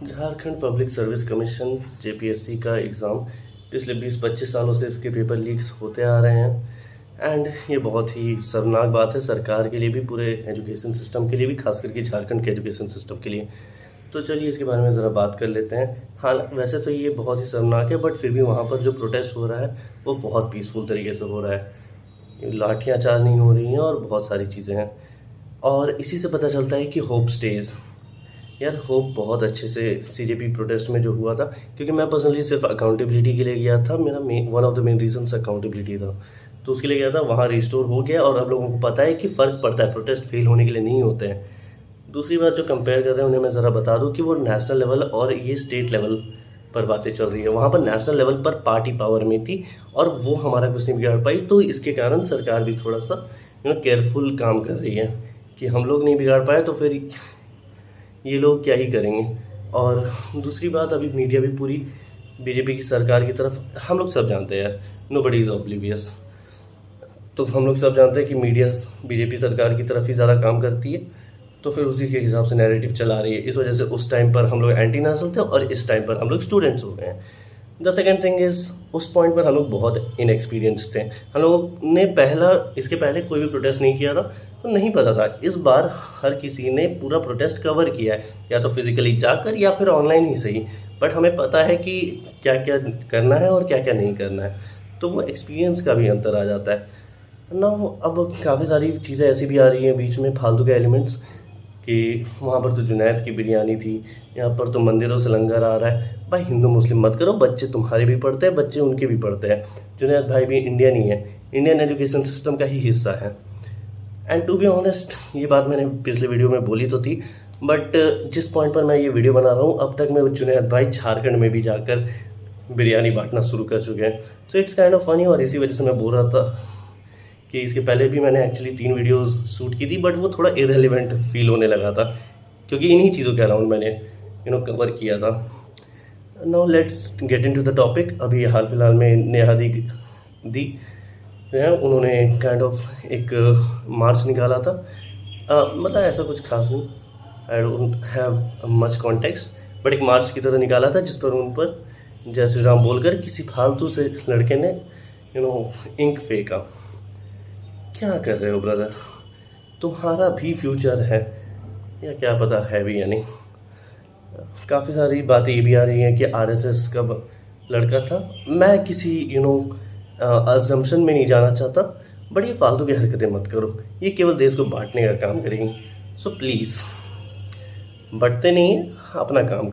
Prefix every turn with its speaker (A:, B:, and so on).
A: Jharkhand public service commission JPSC का exam पिछले 20-25 सालों से इसके पेपर लीक्स होते आ रहे हैं एंड ये बहुत ही शर्मनाक बात है सरकार के लिए भी, पूरे एजुकेशन सिस्टम के लिए भी, खास करके झारखंड के एजुकेशन सिस्टम के लिए। तो चलिए इसके बारे में ज़रा बात कर लेते हैं। हाँ, वैसे तो ये बहुत ही शर्मनाक है, बट फिर भी वहाँ पर जो प्रोटेस्ट हो रहा है वो बहुत पीसफुल तरीके से हो रहा है। लाठियाँ चार्ज नहीं हो रही हैं और बहुत सारी चीज़ें हैं, और इसी से पता चलता है कि होप स्टेज। यार, होप बहुत अच्छे से सीजेपी प्रोटेस्ट में जो हुआ था, क्योंकि मैं पर्सनली सिर्फ अकाउंटेबिलिटी के लिए गया था। मेरा one of the main reasons accountability था, तो उसके लिए गया था। वहाँ रिस्टोर हो गया और अब लोगों को पता है कि फ़र्क पड़ता है, प्रोटेस्ट फेल होने के लिए नहीं होते हैं। दूसरी बात जो कंपेयर कर रहे हैं उन्हें मैं ज़रा बता दूं कि वो नेशनल लेवल और ये स्टेट लेवल पर बातें चल रही है। वहाँ पर नेशनल लेवल पर पार्टी पावर में थी और वो हमारा कुछ नहीं बिगाड़ पाई, तो इसके कारण सरकार भी थोड़ा सा केयरफुल काम कर रही है कि हम लोग नहीं बिगाड़ पाए तो फिर ये लोग क्या ही करेंगे। और दूसरी बात, अभी मीडिया भी पूरी बीजेपी की सरकार की तरफ, हम लोग सब जानते हैं यार, नोबडी इज़ ऑब्लिवियस। तो हम लोग सब जानते हैं कि मीडिया बीजेपी सरकार की तरफ ही ज़्यादा काम करती है, तो फिर उसी के हिसाब से नैरेटिव चला रही है। इस वजह से उस टाइम पर हम लोग एंटी नेशनल थे और इस टाइम पर हम लोग स्टूडेंट्स हो गए हैं। द सेकेंड थिंग इज़, उस पॉइंट पर हम लोग बहुत इनएक्सपीरियंस थे। हम लोगों ने इसके पहले कोई भी प्रोटेस्ट नहीं किया था, तो नहीं पता था। इस बार हर किसी ने पूरा प्रोटेस्ट कवर किया है, या तो फिजिकली जाकर या फिर ऑनलाइन ही सही, बट हमें पता है कि क्या क्या करना है और क्या क्या नहीं करना है, तो वो एक्सपीरियंस का भी अंतर आ जाता है ना। अब काफ़ी सारी चीज़ें ऐसी भी आ रही हैं बीच में, फालतू के एलिमेंट्स, कि वहाँ पर तो जुनैद की बिरयानी थी, यहाँ पर तो मंदिरों से लंगर आ रहा है। भाई, हिंदू मुस्लिम मत करो, बच्चे तुम्हारे भी पढ़ते हैं, बच्चे उनके भी पढ़ते हैं। जुनैद भाई भी इंडियन ही है, इंडियन एजुकेशन सिस्टम का ही हिस्सा है। एंड टू बी ऑनेस्ट, ये बात मैंने पिछले वीडियो में बोली तो थी, बट जिस पॉइंट पर मैं ये वीडियो बना रहा हूँ, अब तक मैं जुनैद भाई झारखंड में भी जाकर बिरयानी बांटना शुरू कर चुके हैं। So it's kind of funny, और इसी वजह से मैं बोल रहा था कि इसके पहले भी मैंने एक्चुअली 3 वीडियोस शूट की थी, बट वो थोड़ा इररिलेवेंट फील होने लगा था, क्योंकि इन्हीं चीज़ों के अराउंड मैंने कवर किया था। Now let's get into the topic. अभी हाल फिलहाल में नेहा दी है, उन्होंने काइंड ऑफ एक मार्च निकाला था। मतलब ऐसा कुछ खास नहीं, I don't have much context, but एक मार्च की तरह निकाला था जिस पर उन पर जय श्री राम बोलकर किसी फालतू से लड़के ने इंक फेंका। क्या कर रहे हो ब्रदर, तुम्हारा भी फ्यूचर है, या क्या पता है भी या नहीं। काफ़ी सारी बातें ये भी आ रही हैं कि आरएसएस का लड़का था। मैं किसी अजम्पशन में नहीं जाना चाहता, बट ये फालतू की हरकतें मत करो, ये केवल देश को बांटने का काम करेंगी। सो प्लीज़, बटते नहीं हैं, अपना काम